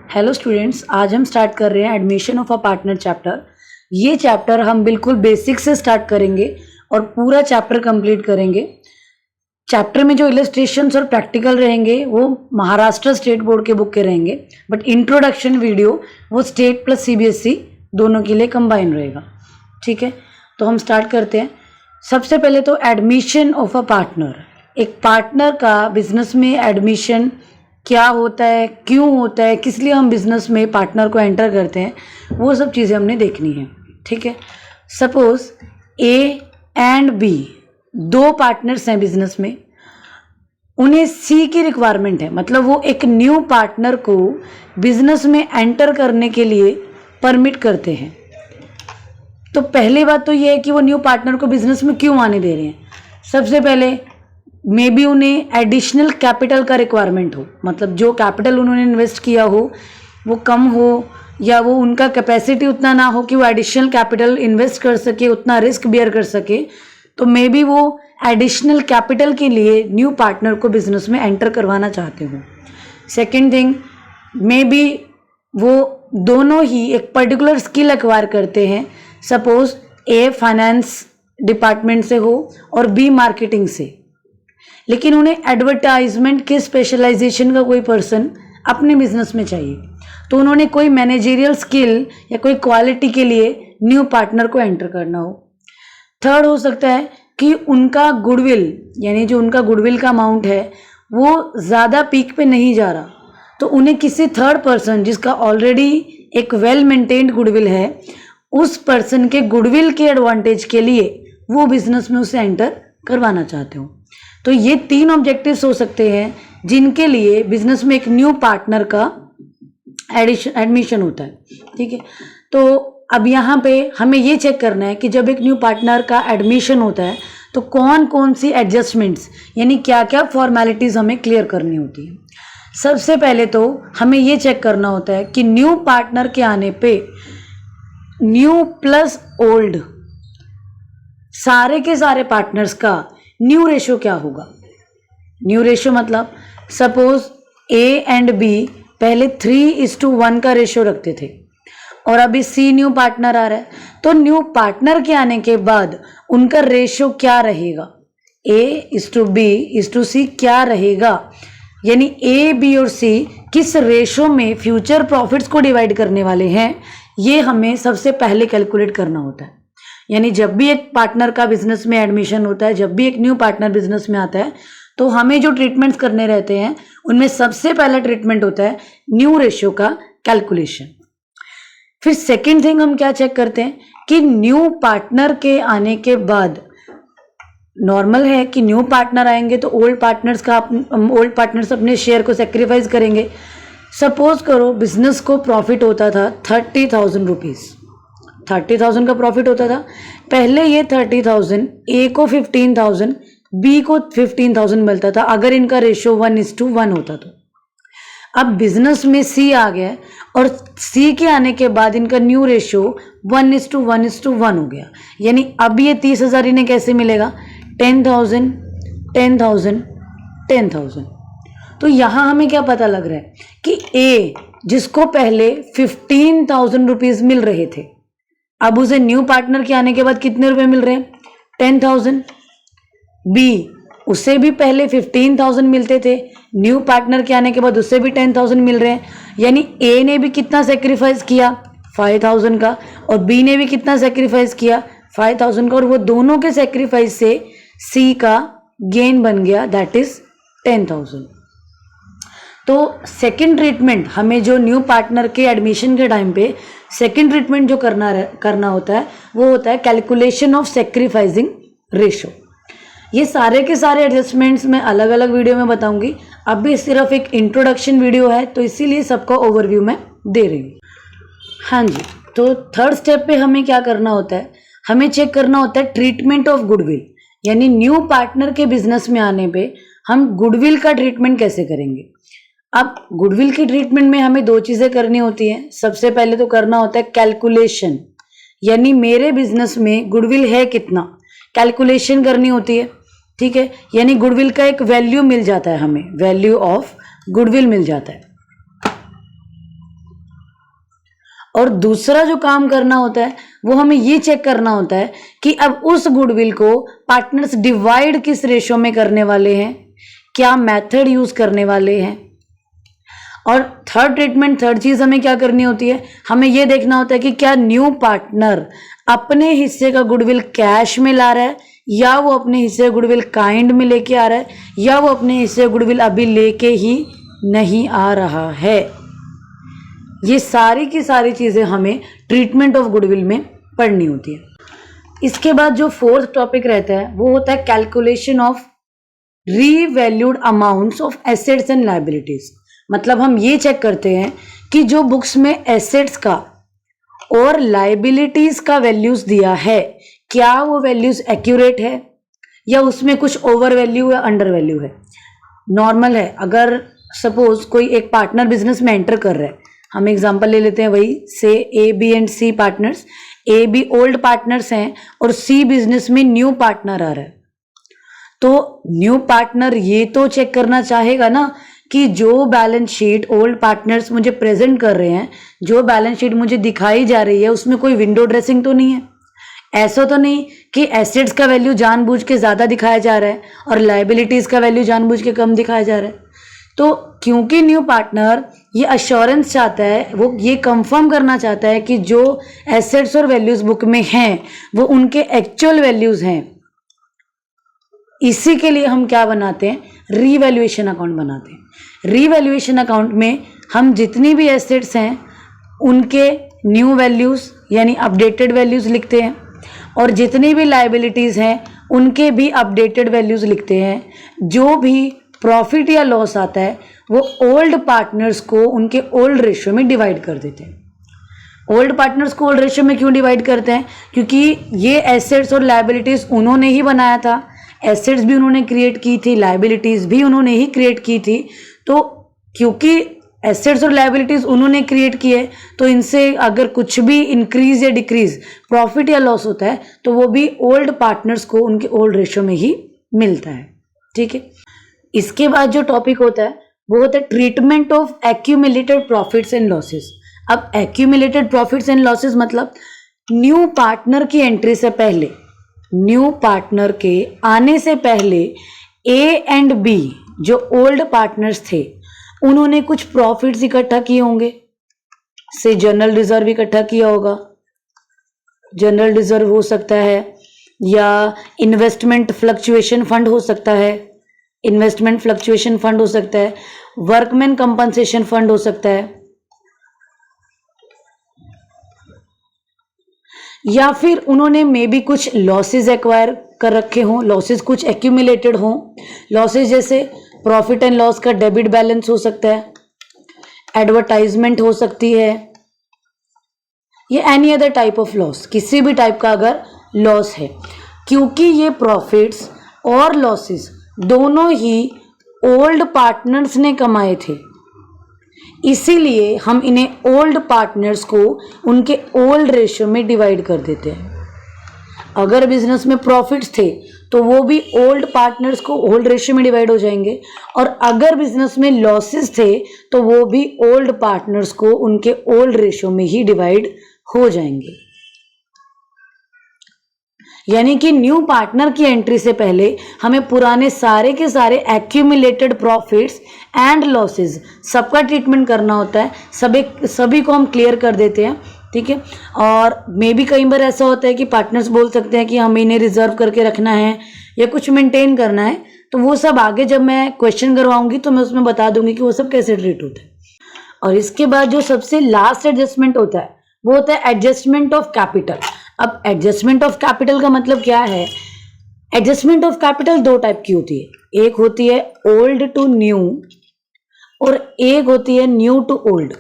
Hello students, आज हम start कर रहे हैं admission of a partner chapter. ये चैप्टर हम बिल्कुल बेसिक से स्टार्ट करेंगे और पूरा चैप्टर कंप्लीट करेंगे। चैप्टर में जो इलस्ट्रेशंस और प्रैक्टिकल रहेंगे वो महाराष्ट्र स्टेट बोर्ड के बुक के रहेंगे, बट इंट्रोडक्शन वीडियो वो स्टेट प्लस सीबीएसई दोनों के लिए कंबाइन रहेगा। ठीक है, तो हम स्टार्ट करते हैं। सबसे पहले तो एडमिशन ऑफ अ पार्टनर, एक पार्टनर का बिजनेस में एडमिशन क्या होता है, क्यों होता है, किस लिए हम बिजनेस में पार्टनर को एंटर करते हैं, वो सब चीज़ें हमने देखनी है। ठीक है, सपोज ए एंड बी दो पार्टनर्स हैं बिजनेस में, उन्हें सी की रिक्वायरमेंट है, मतलब वो एक न्यू पार्टनर को बिजनेस में एंटर करने के लिए परमिट करते हैं। तो पहली बात तो ये है कि वो न्यू पार्टनर को बिजनेस में क्यों आने दे रहे हैं। सबसे पहले मे बी उन्हें एडिशनल कैपिटल का रिक्वायरमेंट हो, मतलब जो कैपिटल उन्होंने इन्वेस्ट किया हो वो कम हो, या वो उनका कैपेसिटी उतना ना हो कि वो एडिशनल कैपिटल इन्वेस्ट कर सके, उतना रिस्क बियर कर सके। तो मे बी वो एडिशनल कैपिटल के लिए न्यू पार्टनर को बिजनेस में एंटर करवाना चाहते हो। सेकेंड थिंग, मे बी वो दोनों ही एक पर्टिकुलर स्किल एक्वायर करते हैं। सपोज ए फाइनेंस डिपार्टमेंट से हो और बी मार्केटिंग से, लेकिन उन्हें एडवर्टाइजमेंट के स्पेशलाइजेशन का कोई पर्सन अपने बिजनेस में चाहिए, तो उन्होंने कोई मैनेजरियल स्किल या कोई क्वालिटी के लिए न्यू पार्टनर को एंटर करना हो। थर्ड हो सकता है कि उनका गुडविल, यानी जो उनका गुडविल का अमाउंट है वो ज़्यादा पीक पे नहीं जा रहा, तो उन्हें किसी थर्ड पर्सन जिसका ऑलरेडी एक वेल मेंटेन्ड गुडविल है, उस पर्सन के गुडविल के एडवांटेज के लिए वो बिजनेस में उसे एंटर करवाना चाहते हो। तो ये तीन ऑब्जेक्टिव्स हो सकते हैं जिनके लिए बिजनेस में एक न्यू पार्टनर का एडमिशन होता है। ठीक है, तो अब यहाँ पे हमें ये चेक करना है कि जब एक न्यू पार्टनर का एडमिशन होता है तो कौन कौन सी एडजस्टमेंट्स, यानी क्या क्या फॉर्मेलिटीज़ हमें क्लियर करनी होती है। सबसे पहले तो हमें ये चेक करना होता है कि न्यू पार्टनर के आने पे न्यू प्लस ओल्ड सारे के सारे पार्टनर्स का न्यू रेशो क्या होगा। न्यू रेशो मतलब सपोज ए एंड बी पहले 3:1 का रेशो रखते थे और अभी सी न्यू पार्टनर आ रहा है, तो न्यू पार्टनर के आने के बाद उनका रेशो क्या रहेगा, A:B:C क्या रहेगा, यानी ए बी और सी किस रेशो में फ्यूचर प्रॉफिट्स को डिवाइड करने वाले हैं, ये हमें सबसे पहले कैलकुलेट करना होता है। यानी जब भी एक पार्टनर का बिजनेस में एडमिशन होता है, जब भी एक न्यू पार्टनर बिजनेस में आता है, तो हमें जो ट्रीटमेंट्स करने रहते हैं उनमें सबसे पहला ट्रीटमेंट होता है न्यू रेशियो का कैलकुलेशन। फिर सेकेंड थिंग हम क्या चेक करते हैं कि न्यू पार्टनर के आने के बाद नॉर्मल है कि न्यू पार्टनर आएंगे तो ओल्ड पार्टनर्स अपने शेयर को सेक्रीफाइस करेंगे। सपोज करो बिजनेस को प्रॉफिट होता था 30,000 रुपीज़, 30,000 का प्रॉफिट होता था। पहले ये 30,000 ए को 15,000, बी को 15,000 मिलता था अगर इनका रेशियो 1:1 होता तो। अब बिजनेस में सी आ गया और सी के आने के बाद इनका न्यू रेशियो 1:1 हो गया, यानी अब ये 30,000 इन्हें कैसे मिलेगा, 10,000 10,000 10,000। तो यहाँ हमें क्या पता लग रहा है कि ए जिसको पहले 15,000 रुपीज़ मिल रहे थे, अब उसे न्यू पार्टनर के आने के बाद कितने रुपए मिल रहे हैं, 10,000। बी उसे भी पहले 15,000 मिलते थे, न्यू पार्टनर के आने के बाद उससे भी 10,000 मिल रहे हैं, यानी ए ने भी कितना सेक्रीफाइस किया 5,000 का, और बी ने भी कितना सेक्रीफाइस किया 5,000 का, और वो दोनों के सेक्रीफाइस से सी का गेन बन गया, दैट इज 10,000। तो सेकेंड ट्रीटमेंट हमें जो न्यू पार्टनर के एडमिशन के टाइम पे सेकेंड ट्रीटमेंट जो करना होता है वो होता है कैलकुलेशन ऑफ सेक्रीफाइसिंग रेशो। ये सारे के सारे एडजस्टमेंट्स मैं अलग अलग वीडियो में बताऊंगी, अभी सिर्फ एक इंट्रोडक्शन वीडियो है तो इसीलिए सबका ओवरव्यू मैं दे रही हूँ। हाँ जी, तो थर्ड स्टेप पे हमें क्या करना होता है, हमें चेक करना होता है ट्रीटमेंट ऑफ गुडविल, यानी न्यू पार्टनर के बिजनेस में आने पे हम गुडविल का ट्रीटमेंट कैसे करेंगे। अब गुडविल की ट्रीटमेंट में हमें दो चीज़ें करनी होती हैं। सबसे पहले तो करना होता है कैलकुलेशन, यानी मेरे बिजनेस में गुडविल है कितना, कैलकुलेशन करनी होती है। ठीक है, यानी गुडविल का एक वैल्यू मिल जाता है, हमें वैल्यू ऑफ गुडविल मिल जाता है। और दूसरा जो काम करना होता है वो हमें ये चेक करना होता है कि अब उस गुडविल को पार्टनर्स डिवाइड किस रेशो में करने वाले हैं, क्या मेथड यूज करने वाले हैं। और थर्ड चीज हमें क्या करनी होती है, हमें ये देखना होता है कि क्या न्यू पार्टनर अपने हिस्से का गुडविल कैश में ला रहा है, या वो अपने हिस्से गुडविल काइंड में लेके आ रहा है, या वो अपने हिस्से गुडविल अभी लेके ही नहीं आ रहा है। ये सारी की सारी चीजें हमें ट्रीटमेंट ऑफ गुडविल में पढ़नी होती है। इसके बाद जो फोर्थ टॉपिक रहता है वो होता है calculation of revalued amounts of assets and liabilities. मतलब हम ये चेक करते हैं कि जो बुक्स में एसेट्स का और लायबिलिटीज का वैल्यूज दिया है, क्या वो वैल्यूज एक्यूरेट है या उसमें कुछ ओवर वैल्यू या अंडर वैल्यू है। नॉर्मल है, अगर सपोज कोई एक पार्टनर बिजनेस में एंटर कर रहा है, हम एग्जांपल ले लेते हैं वही से A B and C partners. A B old partners हैं और सी बिजनेस में न्यू पार्टनर आ रहा है, तो न्यू पार्टनर ये तो चेक करना चाहेगा ना कि जो बैलेंस शीट ओल्ड पार्टनर्स मुझे प्रेजेंट कर रहे हैं, जो बैलेंस शीट मुझे दिखाई जा रही है, उसमें कोई विंडो ड्रेसिंग तो नहीं है। ऐसा तो नहीं कि एसेट्स का वैल्यू जानबूझ के ज्यादा दिखाया जा रहा है और लायबिलिटीज का वैल्यू जानबूझ के कम दिखाया जा रहा है। तो क्योंकि न्यू पार्टनर ये अश्योरेंस चाहता है, वो ये कंफर्म करना चाहता है कि जो एसेट्स और वैल्यूज बुक में हैं वो उनके एक्चुअल वैल्यूज हैं, इसी के लिए हम क्या बनाते हैं, रीवैल्यूएशन अकाउंट बनाते हैं। रीवैल्यूएशन अकाउंट में हम जितनी भी एसेट्स हैं उनके न्यू वैल्यूज यानी अपडेटेड वैल्यूज लिखते हैं, और जितनी भी लायबिलिटीज हैं उनके भी अपडेटेड वैल्यूज लिखते हैं। जो भी प्रॉफिट या लॉस आता है वो ओल्ड पार्टनर्स को उनके ओल्ड रेशियो में डिवाइड कर देते हैं। ओल्ड पार्टनर्स को ओल्ड रेशियो में क्यों डिवाइड करते हैं, क्योंकि ये एसेट्स और लायबिलिटीज उन्होंने ही बनाया था, एसेट्स भी उन्होंने क्रिएट की थी, लायबिलिटीज भी उन्होंने ही क्रिएट की थी। तो क्योंकि एसेट्स और लायबिलिटीज उन्होंने क्रिएट किए, तो इनसे अगर कुछ भी इंक्रीज या डिक्रीज, प्रॉफिट या लॉस होता है तो वो भी ओल्ड पार्टनर्स को उनके ओल्ड रेशियो में ही मिलता है। ठीक है, इसके बाद जो टॉपिक होता है वो होता है treatment of accumulated profits and losses. अब एक्यूमुलेटेड प्रॉफिट्स एंड लॉसेस मतलब न्यू पार्टनर की एंट्री से पहले, न्यू पार्टनर के आने से पहले ए एंड बी जो ओल्ड पार्टनर्स थे उन्होंने कुछ प्रॉफिट्स इकट्ठा किए होंगे, से जनरल रिजर्व इकट्ठा किया होगा, जनरल रिजर्व हो सकता है, या इन्वेस्टमेंट फ्लक्चुएशन फंड हो सकता है, इन्वेस्टमेंट फ्लक्चुएशन फंड हो सकता है, वर्कमैन कंपनसेशन फंड हो सकता है, या फिर उन्होंने मे बी कुछ लॉसेस एक्वायर कर रखे हों, लॉसेस कुछ एक्यूमुलेटेड हों। लॉसेस जैसे प्रॉफिट एंड लॉस का डेबिट बैलेंस हो सकता है, एडवर्टाइजमेंट हो सकती है, या any other type of loss, किसी भी टाइप का अगर लॉस है। क्योंकि ये प्रॉफिट्स और लॉसेस दोनों ही ओल्ड पार्टनर्स ने कमाए थे, इसीलिए हम इन्हें ओल्ड पार्टनर्स को उनके ओल्ड रेशियो में डिवाइड कर देते हैं। अगर बिजनेस में प्रॉफिट्स थे तो वो भी ओल्ड पार्टनर्स को ओल्ड रेशियो में डिवाइड हो जाएंगे, और अगर बिजनेस में लॉसेस थे तो वो भी ओल्ड पार्टनर्स को उनके ओल्ड रेशियो में ही डिवाइड हो जाएंगे। यानी कि न्यू पार्टनर की एंट्री से पहले हमें पुराने सारे के सारे एक्यूमुलेटेड प्रॉफिट्स एंड लॉसेस सबका ट्रीटमेंट करना होता है, सभी को हम क्लियर कर देते हैं। ठीक है, और मे बी कई बार ऐसा होता है कि पार्टनर्स बोल सकते हैं कि हमें इन्हें रिजर्व करके रखना है या कुछ मेंटेन करना है, तो वो सब आगे जब मैं क्वेश्चन करवाऊंगी तो मैं उसमें बता दूंगी कि वो सब कैसे ट्रीट होता है। और इसके बाद जो सबसे लास्ट एडजस्टमेंट होता है वो होता है एडजस्टमेंट ऑफ कैपिटल। अब एडजस्टमेंट ऑफ कैपिटल का मतलब क्या है, एडजस्टमेंट ऑफ कैपिटल दो टाइप की होती है, एक होती है ओल्ड टू न्यू और एक होती है न्यू टू ओल्ड।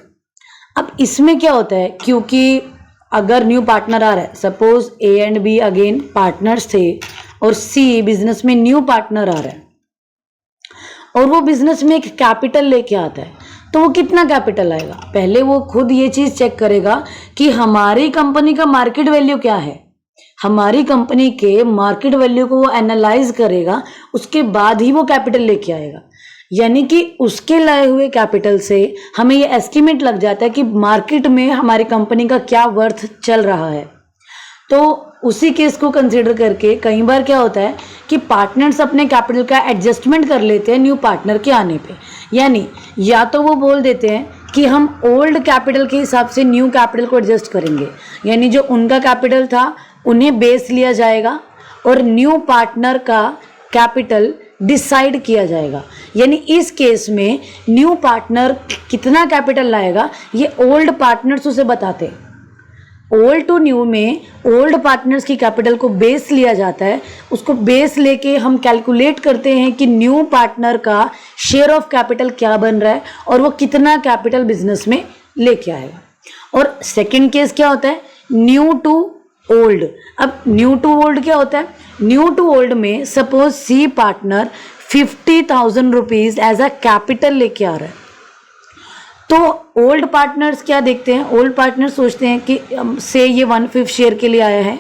अब इसमें क्या होता है, क्योंकि अगर न्यू पार्टनर आ रहा है, suppose A and B again partners थे और सी बिजनेस में न्यू पार्टनर आ रहा है और वो बिजनेस में एक कैपिटल लेके आता है, तो वो कितना कैपिटल आएगा, पहले वो खुद ये चीज चेक करेगा कि हमारी कंपनी का मार्केट वैल्यू क्या है, हमारी कंपनी के मार्केट वैल्यू को वो एनालाइज करेगा, उसके बाद ही वो कैपिटल लेके आएगा। यानी कि उसके लाए हुए कैपिटल से हमें ये एस्टिमेट लग जाता है कि मार्केट में हमारी कंपनी का क्या वर्थ चल रहा है। तो उसी केस को कंसिडर करके कई बार क्या होता है कि पार्टनर्स अपने कैपिटल का एडजस्टमेंट कर लेते हैं न्यू पार्टनर के आने पे। यानी या तो वो बोल देते हैं कि हम ओल्ड कैपिटल के हिसाब से न्यू कैपिटल को एडजस्ट करेंगे, यानी जो उनका कैपिटल था उन्हें बेस लिया जाएगा और न्यू पार्टनर का कैपिटल डिसाइड किया जाएगा। यानी इस केस में न्यू पार्टनर कितना कैपिटल लाएगा ये ओल्ड पार्टनर्स उसे बताते हैं। ओल्ड टू न्यू में ओल्ड पार्टनर्स की कैपिटल को बेस लिया जाता है, उसको बेस लेके हम कैलकुलेट करते हैं कि न्यू पार्टनर का शेयर ऑफ कैपिटल क्या बन रहा है और वो कितना कैपिटल बिजनेस में लेके आएगा। और सेकंड केस क्या होता है, न्यू टू ओल्ड। अब न्यू टू ओल्ड क्या होता है, न्यू टू ओल्ड में suppose C partner 50,000 rupees as a capital लेके आ रहा है, तो ओल्ड पार्टनर्स क्या देखते हैं, ओल्ड पार्टनर्स सोचते हैं कि से ये 1/5 शेयर के लिए आया है,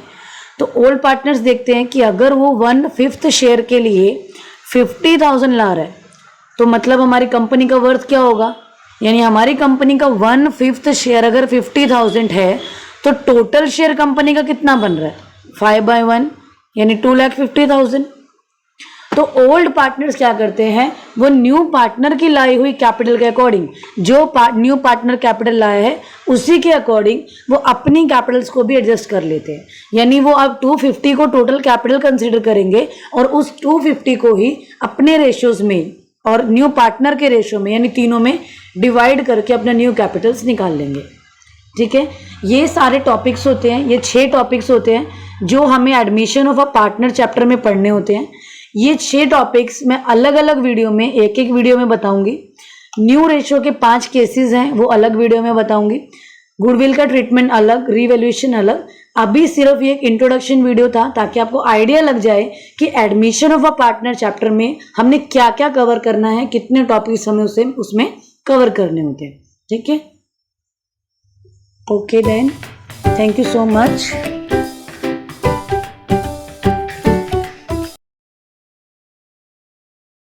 तो ओल्ड पार्टनर्स देखते हैं कि अगर वो 1/5 शेयर के लिए 50,000 ला रहा है तो मतलब हमारी कंपनी का वर्थ क्या होगा, यानी हमारी कंपनी का 1/5 शेयर अगर 50,000 है तो टोटल शेयर कंपनी का कितना बन रहा है 5/1 यानी 2,50,000। तो ओल्ड पार्टनर्स क्या करते हैं, वो न्यू पार्टनर की लाई हुई कैपिटल के अकॉर्डिंग, जो न्यू पार्टनर कैपिटल लाया है उसी के अकॉर्डिंग वो अपनी कैपिटल्स को भी एडजस्ट कर लेते हैं। यानी वो अब 250 को टोटल कैपिटल कंसीडर करेंगे और उस 250 को ही अपने रेशियोज में और न्यू पार्टनर के रेशियो में यानी तीनों में डिवाइड करके अपना न्यू कैपिटल्स निकाल लेंगे। ठीक है, ये सारे टॉपिक्स होते हैं, ये 6 टॉपिक्स होते हैं जो हमें admission of a partner chapter में पढ़ने होते हैं। ये 6 टॉपिक्स मैं अलग अलग वीडियो में एक वीडियो में बताऊंगी। न्यू रेशियो के 5 केसेस हैं वो अलग वीडियो में बताऊंगी। गुडविल का ट्रीटमेंट अलग, रीवैल्यूएशन अलग। अभी सिर्फ ये एक इंट्रोडक्शन वीडियो था ताकि आपको आइडिया लग जाए कि admission of a partner chapter में हमने क्या क्या कवर करना है, कितने टॉपिक्स हमें उसमें कवर करने होते हैं। ठीक है, okay then, thank you so much.